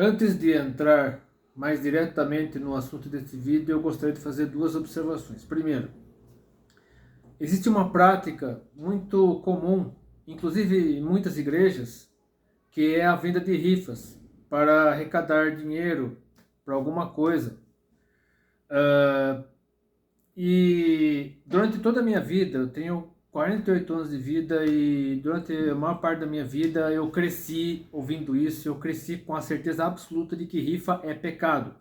Antes de entrar mais diretamente no assunto desse vídeo, eu gostaria de fazer duas observações. Primeiro, existe uma prática muito comum, inclusive em muitas igrejas, que é a venda de rifas para arrecadar dinheiro para alguma coisa. E durante toda a minha vida, eu tenho 48 anos de vida e durante a maior parte da minha vida eu cresci ouvindo isso, eu cresci com a certeza absoluta de que rifa é pecado,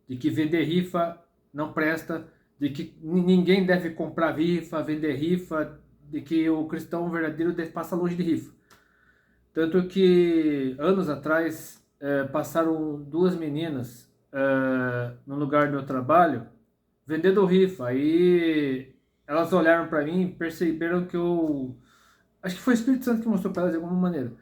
de que vender rifa não presta, de que ninguém deve comprar rifa, vender rifa, de que o cristão verdadeiro deve passar longe de rifa. Tanto que anos atrás passaram duas meninas no lugar do meu trabalho vendendo rifa. Aí elas olharam para mim e perceberam que eu... Acho que foi o Espírito Santo que mostrou para elas de alguma maneira.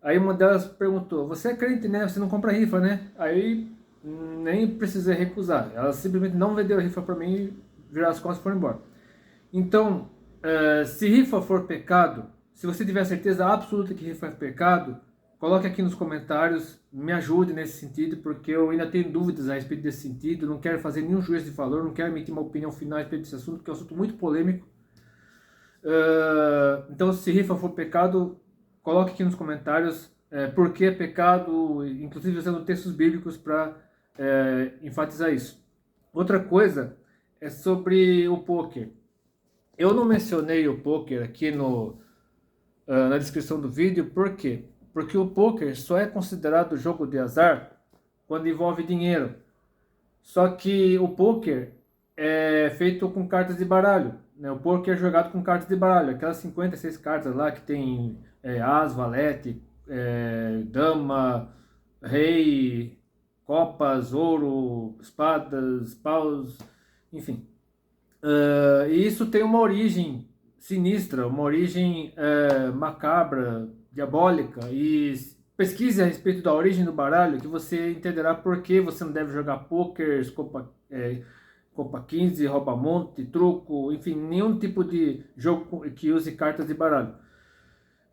Aí uma delas perguntou: "Você é crente, né? Você não compra rifa, né?" Aí nem precisei recusar. Elas simplesmente não venderam rifa para mim, viraram as costas e foram embora. Então, se rifa for pecado, se você tiver certeza absoluta que rifa é pecado, coloque aqui nos comentários, me ajude nesse sentido, porque eu ainda tenho dúvidas a respeito desse sentido, não quero fazer nenhum juízo de valor, não quero emitir uma opinião final a respeito desse assunto, porque é um assunto muito polêmico. Então, se rifa for pecado, coloque aqui nos comentários por que é pecado, inclusive usando textos bíblicos para enfatizar isso. Outra coisa é sobre o poker. Eu não mencionei o poker aqui na descrição do vídeo, por quê? Porque o poker só é considerado jogo de azar quando envolve dinheiro. Só que o poker é feito com cartas de baralho, né? O poker é jogado com cartas de baralho, aquelas 56 cartas lá que tem as, valete, dama, rei, copas, ouro, espadas, paus, enfim. E isso tem uma origem sinistra, uma origem macabra, diabólica. E pesquise a respeito da origem do baralho, que você entenderá por que você não deve jogar pôquer, Copa 15, rouba-monte, truco, enfim, nenhum tipo de jogo que use cartas de baralho.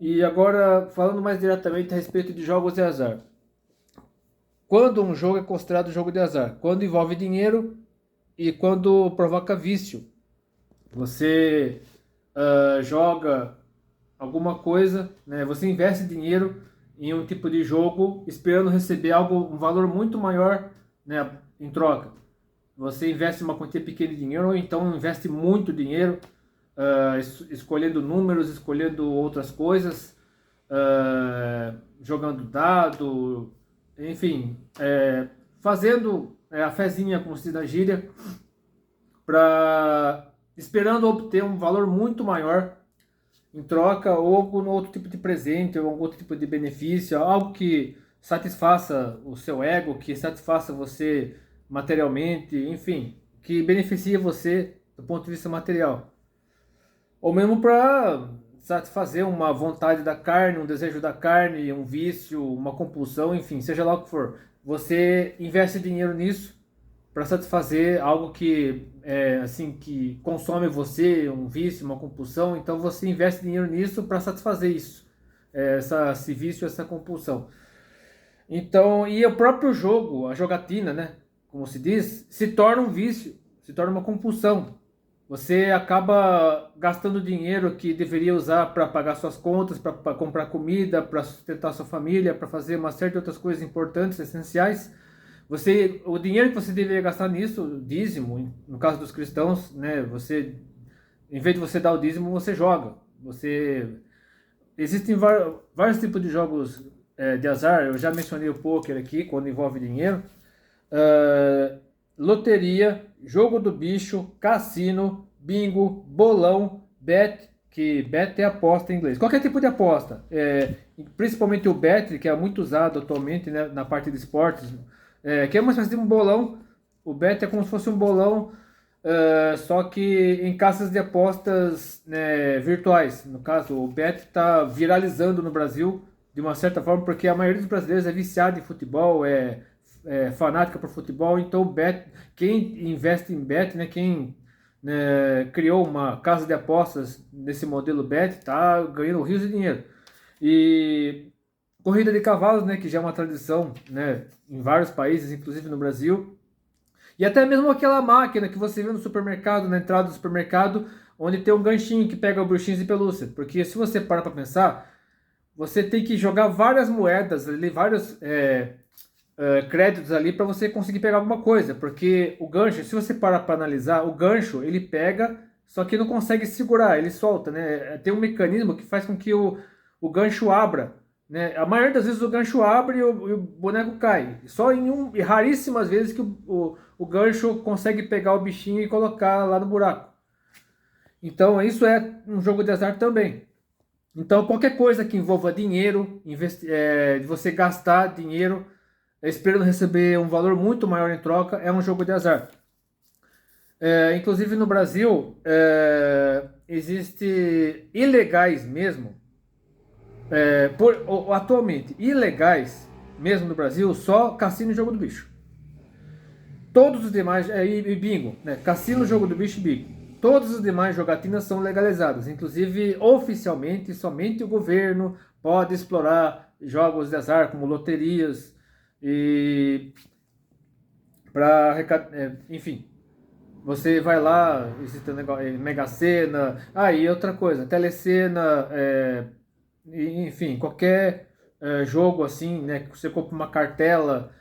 E agora, falando mais diretamente a respeito de jogos de azar. Quando um jogo é considerado jogo de azar? Quando envolve dinheiro e quando provoca vício. Você joga alguma coisa, né? Você investe dinheiro em um tipo de jogo esperando receber um valor muito maior, né, em troca. Você investe uma quantia pequena de dinheiro ou então investe muito dinheiro, escolhendo números, escolhendo outras coisas, jogando dado, enfim, fazendo a fezinha, como se diz na gíria, esperando obter um valor muito maior em troca, ou algum outro tipo de presente, ou algum outro tipo de benefício, algo que satisfaça o seu ego, que satisfaça você materialmente, enfim, que beneficie você do ponto de vista material. Ou mesmo para satisfazer uma vontade da carne, um desejo da carne, um vício, uma compulsão, enfim, seja lá o que for. Você investe dinheiro nisso para satisfazer algo que assim, que consome você, um vício, uma compulsão. Então você investe dinheiro nisso para satisfazer isso, esse vício, essa compulsão. Então, e o próprio jogo, a jogatina, né, como se diz, se torna um vício, se torna uma compulsão. Você acaba gastando dinheiro que deveria usar para pagar suas contas, para comprar comida, para sustentar sua família, para fazer uma série de outras coisas importantes, essenciais. O dinheiro que você deveria gastar nisso, dízimo, no caso dos cristãos, né? Em vez de você dar o dízimo, você joga. Existem vários tipos de jogos de azar. Eu já mencionei o poker aqui, quando envolve dinheiro. Loteria, jogo do bicho, cassino, bingo, bolão, bet, que bet é aposta em inglês. Qualquer tipo de aposta, principalmente o bet, que é muito usado atualmente, né, na parte de esportes, que é uma espécie de um bolão. O bet é como se fosse um bolão, só que em casas de apostas, né, virtuais. No caso, o bet está viralizando no Brasil de uma certa forma, porque a maioria dos brasileiros é viciada em futebol, fanática por futebol. Então, quem investe em bet, né, quem criou uma casa de apostas nesse modelo bet, está ganhando rios de dinheiro. E corrida de cavalos, né, que já é uma tradição, né, em vários países, inclusive no Brasil. E até mesmo aquela máquina que você vê no supermercado, na entrada do supermercado, onde tem um ganchinho que pega bruxinhos de pelúcia. Porque se você parar para pensar, você tem que jogar várias moedas ali, vários créditos ali para você conseguir pegar alguma coisa. Porque o gancho, se você parar para analisar, o gancho ele pega, só que não consegue segurar, ele solta, né? Tem um mecanismo que faz com que o gancho abra. Né? A maioria das vezes o gancho abre e o boneco cai. Só em raríssimas vezes que o gancho consegue pegar o bichinho e colocar lá no buraco. Então isso é um jogo de azar também. Então qualquer coisa que envolva dinheiro, de você gastar dinheiro esperando receber um valor muito maior em troca, é um jogo de azar. Inclusive no Brasil existe ilegais mesmo. Atualmente, ilegais, mesmo no Brasil, só cassino e jogo do bicho. Todos os demais, e bingo, né? Cassino, jogo do bicho e bingo. Todas as demais jogatinas são legalizadas. Inclusive, oficialmente, somente o governo pode explorar jogos de azar, como loterias, e para enfim, você vai lá, existe um negócio, Mega Sena, e outra coisa, Telecena, enfim, qualquer jogo assim, né, que você compra uma cartela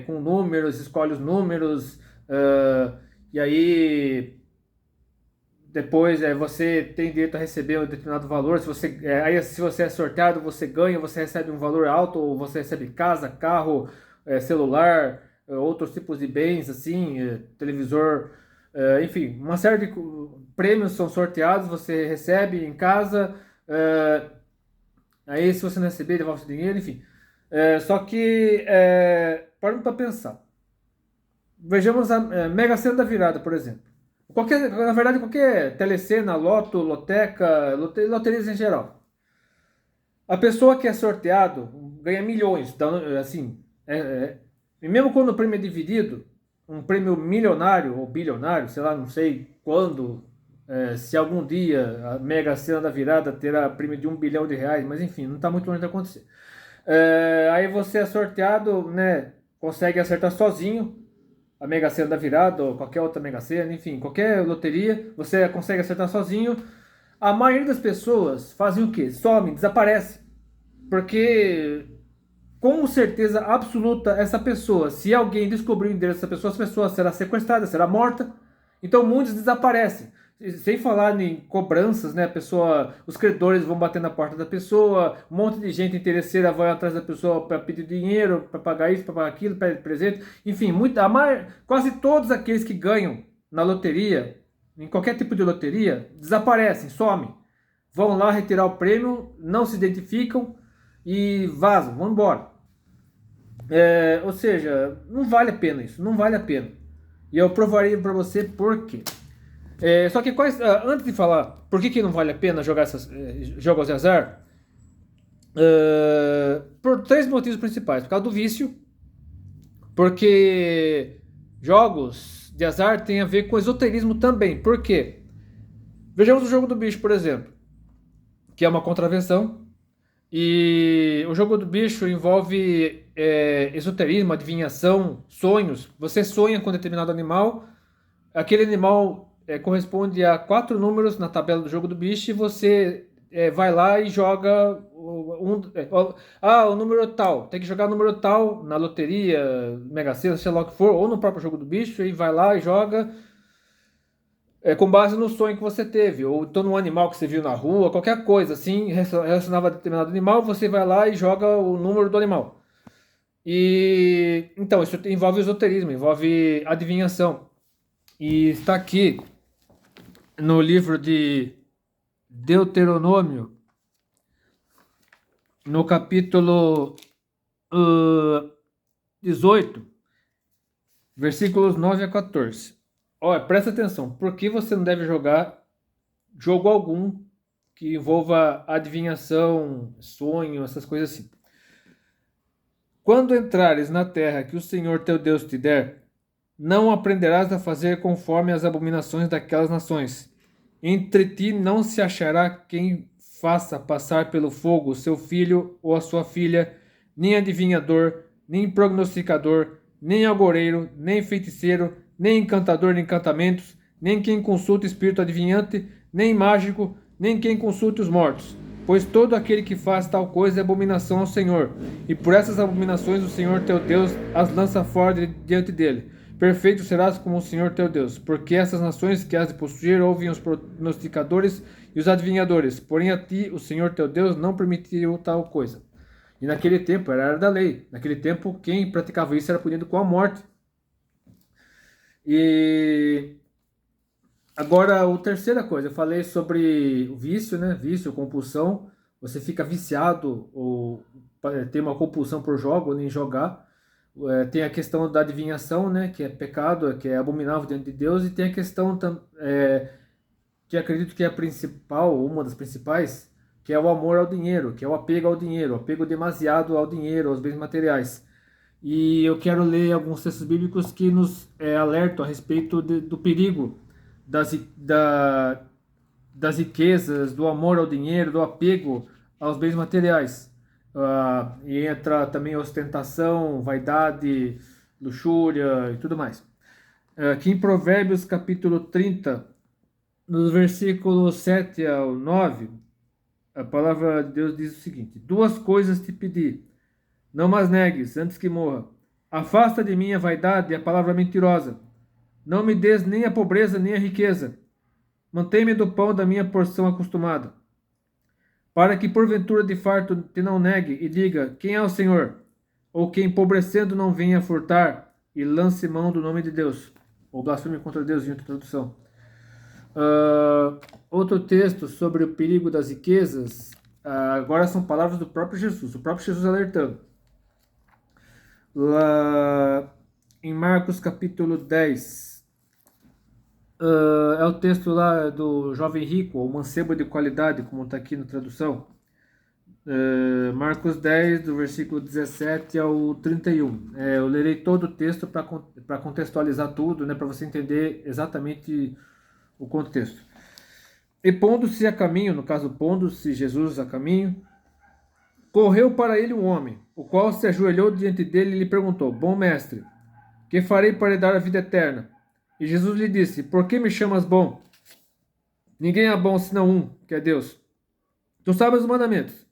com números, escolhe os números, e aí depois você tem direito a receber um determinado valor. Se você é sorteado, você ganha, você recebe um valor alto, ou você recebe casa, carro, celular, outros tipos de bens, assim, televisor, enfim, uma série de prêmios são sorteados, você recebe em casa. Aí, se você não receber, devolve o dinheiro, enfim. Só que, parando para pensar. Vejamos a Mega Sena da Virada, por exemplo. Na verdade, qualquer telecena, loto, loteca, loterias em geral. A pessoa que é sorteado ganha milhões. Então, assim, e mesmo quando o prêmio é dividido, um prêmio milionário ou bilionário, sei lá, não sei quando, se algum dia a Mega Sena da Virada terá prêmio de R$ 1 bilhão, mas enfim, não está muito longe de acontecer. Aí você é sorteado, né, consegue acertar sozinho a Mega Sena da Virada ou qualquer outra Mega Sena, enfim, qualquer loteria, você consegue acertar sozinho. A maioria das pessoas fazem o quê? Some, desaparece. Porque, com certeza absoluta, essa pessoa, se alguém descobrir o endereço dessa pessoa, essa pessoa será sequestrada, será morta. Então muitos desaparecem. Sem falar em cobranças, né? Os credores vão bater na porta da pessoa, um monte de gente interesseira vai atrás da pessoa para pedir dinheiro, para pagar isso, para pagar aquilo, para presente. Enfim, quase todos aqueles que ganham na loteria, em qualquer tipo de loteria, desaparecem, somem. Vão lá retirar o prêmio, não se identificam e vazam, vão embora. Ou seja, não vale a pena isso, não vale a pena. E eu provaria para você por quê. Só que antes de falar por que não vale a pena jogar esses jogos de azar, por 3 motivos principais. Por causa do vício, porque jogos de azar tem a ver com esoterismo também. Por quê? Vejamos o jogo do bicho, por exemplo, que é uma contravenção. E o jogo do bicho envolve esoterismo, adivinhação, sonhos. Você sonha com determinado animal, aquele animal corresponde a 4 números na tabela do jogo do bicho e você vai lá e joga o número tal. Tem que jogar o número tal na loteria, Mega Sena, sei lá o que for, ou no próprio jogo do bicho, e vai lá e joga com base no sonho que você teve, ou então no animal que você viu na rua, qualquer coisa assim, relacionava a determinado animal, você vai lá e joga o número do animal. E então, isso envolve esoterismo, envolve adivinhação. E está aqui no livro de Deuteronômio, no capítulo 18, versículos 9 a 14. Olha, presta atenção, por que você não deve jogar jogo algum que envolva adivinhação, sonho, essas coisas assim. Quando entrares na terra que o Senhor teu Deus te der, não aprenderás a fazer conforme as abominações daquelas nações. Entre ti não se achará quem faça passar pelo fogo seu filho ou a sua filha, nem adivinhador, nem prognosticador, nem agoreiro, nem feiticeiro, nem encantador de encantamentos, nem quem consulta espírito adivinhante, nem mágico, nem quem consulte os mortos. Pois todo aquele que faz tal coisa é abominação ao Senhor, e por essas abominações o Senhor teu Deus as lança fora diante dele. Perfeito serás como o Senhor teu Deus, porque essas nações que has de possuir ouvem os prognosticadores e os adivinhadores, porém a ti o Senhor teu Deus não permitiu tal coisa. E naquele tempo era a era da lei. Naquele tempo quem praticava isso era punido com a morte. E agora, a terceira coisa, eu falei sobre o vício, né? Vício, compulsão. Você fica viciado ou tem uma compulsão por jogo, ou nem jogar. Tem a questão da adivinhação, né? Que é pecado, que é abominável diante de Deus. E tem a questão que acredito que é a principal, uma das principais, que é o amor ao dinheiro, que é o apego ao dinheiro, o apego demasiado ao dinheiro, aos bens materiais. E eu quero ler alguns textos bíblicos que nos alertam a respeito do perigo das riquezas, do amor ao dinheiro, do apego aos bens materiais. E entra também ostentação, vaidade, luxúria e tudo mais. Aqui em Provérbios capítulo 30, nos versículos 7 ao 9, a palavra de Deus diz o seguinte: duas coisas te pedi, não as negues, antes que morra. Afasta de mim a vaidade e a palavra mentirosa. Não me des nem a pobreza nem a riqueza. Mantém-me do pão da minha porção acostumada. Para que porventura de farto te não negue e diga: quem é o Senhor? Ou que empobrecendo não venha furtar e lance mão do nome de Deus. Ou blasfêmia contra Deus, em outra tradução. Outro texto sobre o perigo das riquezas, agora são palavras do próprio Jesus, o próprio Jesus alertando. Lá em Marcos capítulo 10, é o texto lá do jovem rico, ou mancebo de qualidade, como está aqui na tradução. Marcos 10, do versículo 17 ao 31. Eu lerei todo o texto para contextualizar tudo, né, para você entender exatamente o contexto. E pondo-se a caminho, no caso, pondo-se Jesus a caminho, correu para ele um homem, o qual se ajoelhou diante dele e lhe perguntou: bom mestre, que farei para lhe dar a vida eterna? E Jesus lhe disse: por que me chamas bom? Ninguém é bom senão um, que é Deus. Tu sabes os mandamentos: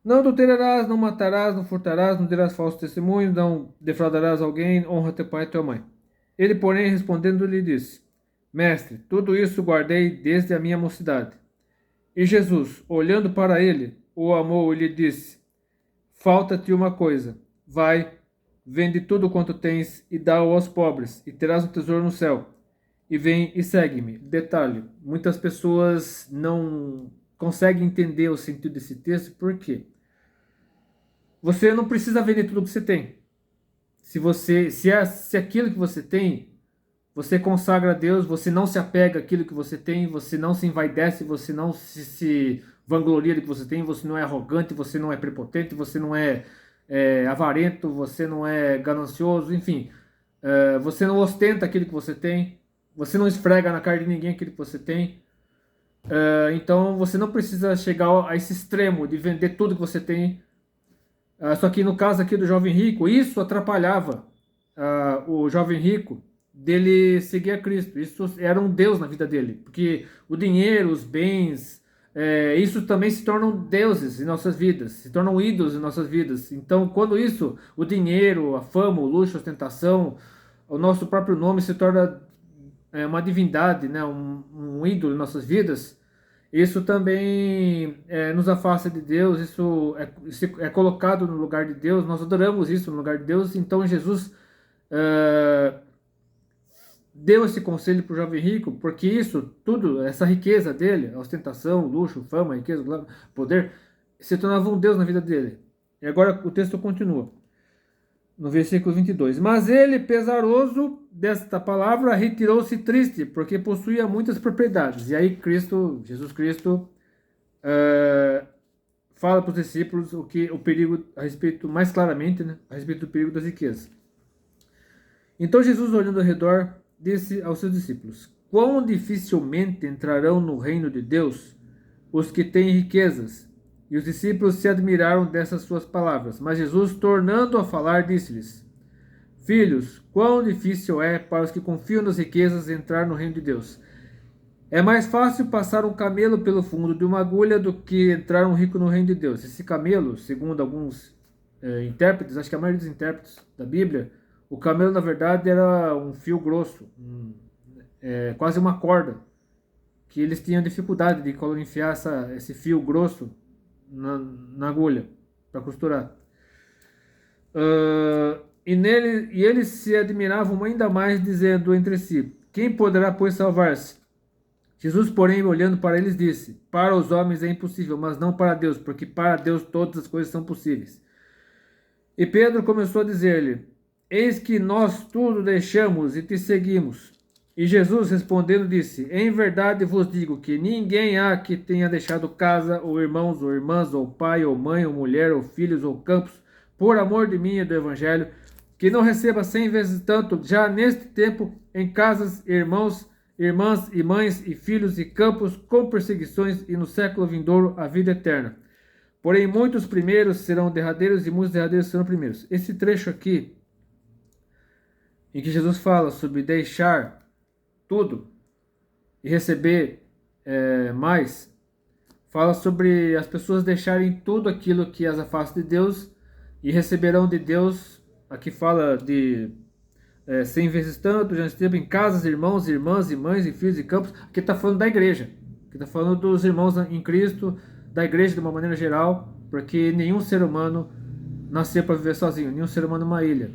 não adulterarás, não matarás, não furtarás, não dirás falso testemunho, não defraudarás alguém, honra teu pai e tua mãe. Ele, porém, respondendo, lhe disse: mestre, tudo isso guardei desde a minha mocidade. E Jesus, olhando para ele, o amou e lhe disse: falta-te uma coisa. Vai, vende tudo quanto tens e dá-o aos pobres, e terás um tesouro no céu. E vem e segue-me. Detalhe: muitas pessoas não conseguem entender o sentido desse texto. Por quê? Você não precisa vender tudo que você tem. Se aquilo que você tem, você consagra a Deus, você não se apega àquilo que você tem, você não se envaidece, você não se vangloria do que você tem, você não é arrogante, você não é prepotente, você não é avarento, você não é ganancioso, enfim. Você não ostenta aquilo que você tem, você não esfrega na cara de ninguém aquilo que você tem. Então você não precisa chegar a esse extremo de vender tudo que você tem. Só que no caso aqui do jovem rico, isso atrapalhava o jovem rico dele seguir a Cristo. Isso era um Deus na vida dele, porque o dinheiro, os bens, isso também se tornam deuses em nossas vidas, se tornam ídolos em nossas vidas. Então, quando isso, o dinheiro, a fama, o luxo, a ostentação, o nosso próprio nome se torna uma divindade, né, um ídolo em nossas vidas, isso também nos afasta de Deus, isso é colocado no lugar de Deus, nós adoramos isso no lugar de Deus. Então Jesus deu esse conselho para o jovem rico, porque isso tudo, essa riqueza dele, a ostentação, luxo, fama, riqueza, poder, se tornava um Deus na vida dele. E agora o texto continua, no versículo 22. Mas ele, pesaroso desta palavra, retirou-se triste, porque possuía muitas propriedades. E aí Jesus Cristo, fala para os discípulos o perigo a respeito, mais claramente, né, a respeito do perigo das riquezas. Então Jesus, olhando ao redor, disse aos seus discípulos: quão dificilmente entrarão no reino de Deus os que têm riquezas, E os discípulos se admiraram dessas suas palavras. Mas Jesus, tornando a falar, disse-lhes: Filhos, quão difícil é para os que confiam nas riquezas entrar no reino de Deus. É mais fácil passar um camelo pelo fundo de uma agulha do que entrar um rico no reino de Deus. Esse camelo, segundo alguns intérpretes, acho que a maioria dos intérpretes da Bíblia, o camelo na verdade era um fio grosso, quase uma corda, que eles tinham dificuldade de enfiar esse fio grosso na agulha para costurar. E eles se admiravam ainda mais, dizendo entre si: Quem poderá, pois, salvar-se? Jesus, porém, olhando para eles, disse: Para os homens é impossível, mas não para Deus, porque para Deus todas as coisas são possíveis. E Pedro começou a dizer-lhe: Eis que nós tudo deixamos e te seguimos. E Jesus, respondendo, disse: Em verdade vos digo que ninguém há que tenha deixado casa, ou irmãos, ou irmãs, ou pai, ou mãe, ou mulher, ou filhos, ou campos, por amor de mim e do Evangelho, que não receba 100 vezes tanto, já neste tempo, em casas, irmãos, irmãs e mães, e filhos, e campos, com perseguições, e no século vindouro a vida eterna. Porém, muitos primeiros serão derradeiros, e muitos derradeiros serão primeiros. Esse trecho aqui, em que Jesus fala sobre deixar tudo e receber mais, fala sobre as pessoas deixarem tudo aquilo que as afasta de Deus e receberão de Deus. Aqui fala de 100 vezes tanto, já esteve em casas, irmãos, irmãs, e mães, e filhos e campos. Aqui está falando da igreja, aqui está falando dos irmãos em Cristo, da igreja de uma maneira geral, porque nenhum ser humano nasceu para viver sozinho, nenhum ser humano é uma ilha.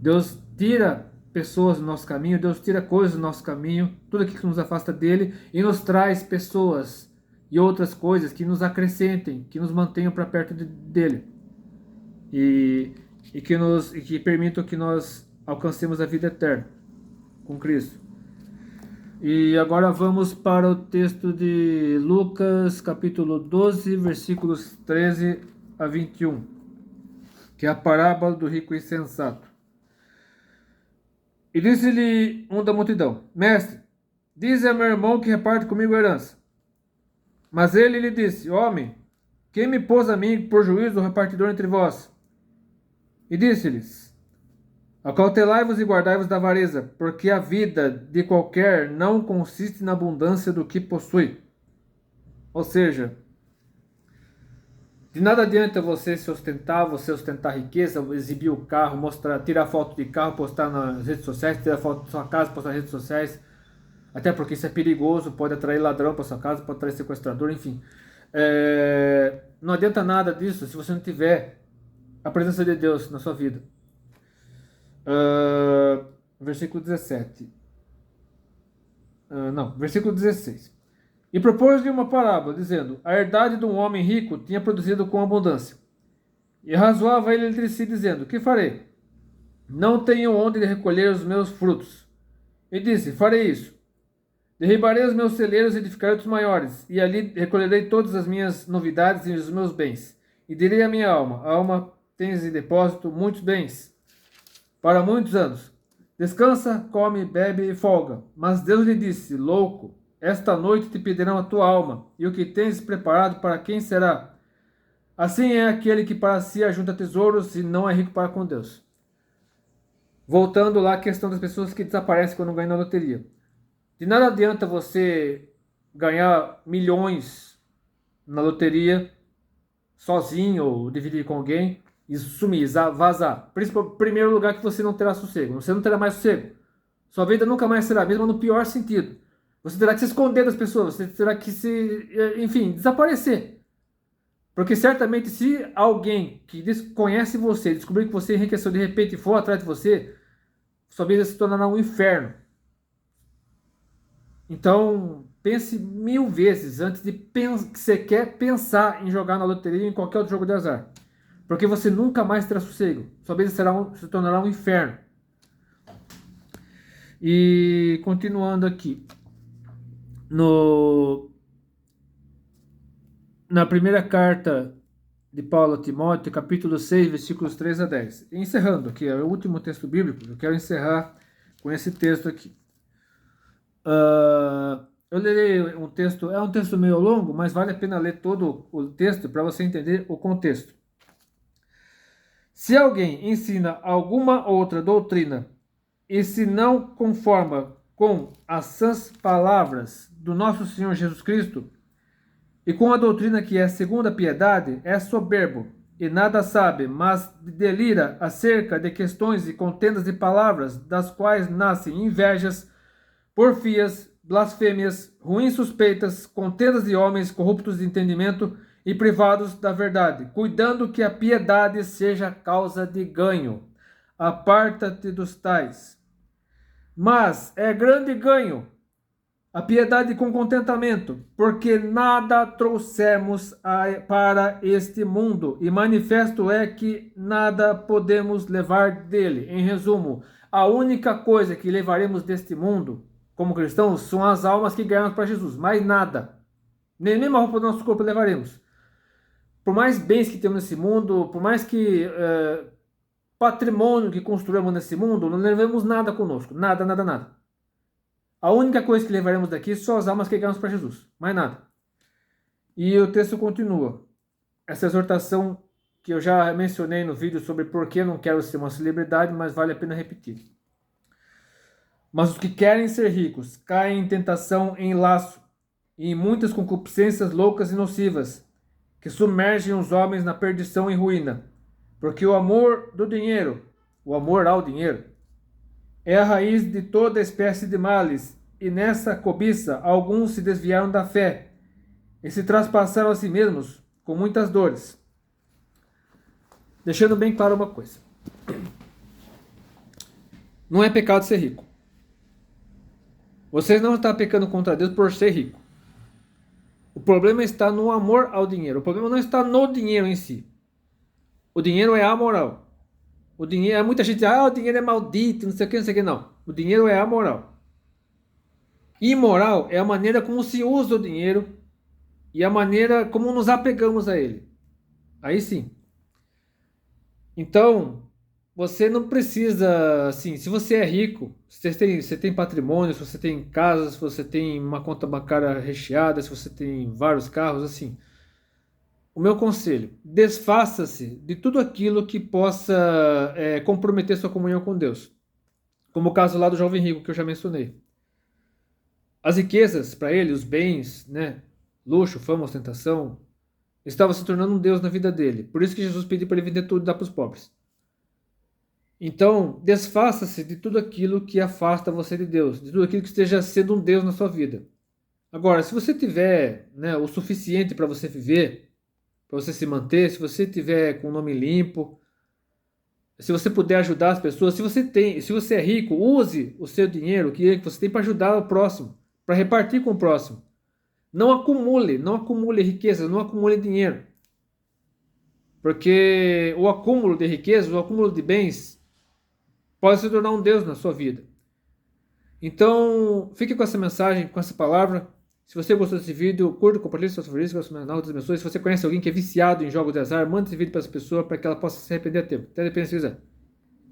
Deus tira pessoas do nosso caminho, Deus tira coisas do nosso caminho, tudo aquilo que nos afasta dele, e nos traz pessoas e outras coisas que nos acrescentem, que nos mantenham para perto dele, e que permitam que nós alcancemos a vida eterna com Cristo. E agora vamos para o texto de Lucas, capítulo 12, versículos 13 a 21, que é a parábola do rico insensato. E disse-lhe um da multidão: Mestre, dize a meu irmão que reparte comigo a herança. Mas ele lhe disse: Homem, quem me pôs a mim por juiz do repartidor entre vós? E disse-lhes: Acautelai-vos e guardai-vos da avareza, porque a vida de qualquer não consiste na abundância do que possui. Ou seja, de nada adianta você se ostentar, você ostentar riqueza, exibir o carro, mostrar, tirar foto de carro, postar nas redes sociais, tirar foto de sua casa, postar nas redes sociais, até porque isso é perigoso, pode atrair ladrão para sua casa, pode atrair sequestrador, enfim. Não adianta nada disso se você não tiver a presença de Deus na sua vida. Versículo 17. Versículo 16. E propôs-lhe uma parábola, dizendo: A herdade de um homem rico tinha produzido com abundância. E razoava ele entre si, dizendo: Que farei? Não tenho onde recolher os meus frutos. E disse: Farei isso. Derribarei os meus celeiros e edificarei outros maiores, e ali recolherei todas as minhas novidades e os meus bens. E direi à minha alma: Alma, tens em depósito muitos bens para muitos anos. Descansa, come, bebe e folga. Mas Deus lhe disse: Louco, esta noite te pedirão a tua alma, e o que tens preparado para quem será? Assim é aquele que para si ajunta tesouros e não é rico para com Deus. Voltando lá à questão das pessoas que desaparecem quando ganham na loteria. De nada adianta você ganhar milhões na loteria sozinho ou dividir com alguém e sumir, vazar. Primeiro lugar, que você não terá sossego. Você não terá mais sossego. Sua vida nunca mais será, mesmo no pior sentido. Você terá que se esconder das pessoas, você terá que desaparecer. Porque certamente se alguém que desconhece você, descobrir que você enriqueceu de repente e for atrás de você, sua vida se tornará um inferno. Então, pense 1000 vezes antes de que você quer pensar em jogar na loteria ou em qualquer outro jogo de azar. Porque você nunca mais terá sossego. Sua vida se tornará um inferno. E continuando aqui. Na primeira carta de Paulo a Timóteo, capítulo 6, versículos 3 a 10. E encerrando aqui, é o último texto bíblico, eu quero encerrar com esse texto aqui. eu lerei um texto, é um texto meio longo, mas vale a pena ler todo o texto para você entender o contexto. Se alguém ensina alguma outra doutrina e se não conforma com as sãs palavras do nosso Senhor Jesus Cristo e com a doutrina que é segundo a piedade, é soberbo e nada sabe, mas delira acerca de questões e contendas de palavras, das quais nascem invejas, porfias, blasfêmias, ruins suspeitas, contendas de homens corruptos de entendimento e privados da verdade, cuidando que a piedade seja causa de ganho. Aparta-te dos tais. Mas é grande ganho a piedade com contentamento, porque nada trouxemos para este mundo, e manifesto é que nada podemos levar dele. Em resumo, a única coisa que levaremos deste mundo, como cristãos, são as almas que ganhamos para Jesus, mais nada. Nem mesmo a roupa do nosso corpo levaremos. Por mais bens que temos nesse mundo, por mais que patrimônio que construímos nesse mundo, não levamos nada conosco, nada, nada, nada. A única coisa que levaremos daqui são as almas que ganhamos para Jesus, mais nada. E o texto continua. Essa exortação que eu já mencionei no vídeo sobre por que não quero ser uma celebridade, mas vale a pena repetir. Mas os que querem ser ricos caem em tentação, em laço, e em muitas concupiscências loucas e nocivas, que submergem os homens na perdição e ruína. Porque o amor do dinheiro, o amor ao dinheiro, é a raiz de toda espécie de males, e nessa cobiça alguns se desviaram da fé e se traspassaram a si mesmos com muitas dores. Deixando bem claro uma coisa. Não é pecado ser rico. Você não está pecando contra Deus por ser rico. O problema está no amor ao dinheiro. O problema não está no dinheiro em si. O dinheiro é amoral. O dinheiro, muita gente diz, o dinheiro é maldito, não sei o que, não sei o que, não. O dinheiro é amoral. Imoral é a maneira como se usa o dinheiro e a maneira como nos apegamos a ele. Aí sim. Então, você não precisa, assim, se você é rico, se você tem patrimônio, se você tem casas, se você tem uma conta bancária recheada, se você tem vários carros, assim... O meu conselho, desfaça-se de tudo aquilo que possa comprometer sua comunhão com Deus. Como o caso lá do jovem rico que eu já mencionei. As riquezas, para ele, os bens, né, luxo, fama, ostentação, estavam se tornando um Deus na vida dele. Por isso que Jesus pediu para ele vender tudo e dar para os pobres. Então, desfaça-se de tudo aquilo que afasta você de Deus, de tudo aquilo que esteja sendo um Deus na sua vida. Agora, se você tiver, né, o suficiente para você viver, para você se manter, se você tiver com o nome limpo, se você puder ajudar as pessoas, se você é rico, use o seu dinheiro que você tem para ajudar o próximo, para repartir com o próximo. Não acumule riquezas, não acumule dinheiro. Porque o acúmulo de riquezas, o acúmulo de bens pode se tornar um Deus na sua vida. Então, fique com essa mensagem, com essa palavra. Se você gostou desse vídeo, curta, compartilhe seus favoritos, que eu Deus abençoe. Se você conhece alguém que é viciado em jogos de azar, manda esse vídeo para essa pessoa para que ela possa se arrepender a tempo. Até depende se quiser.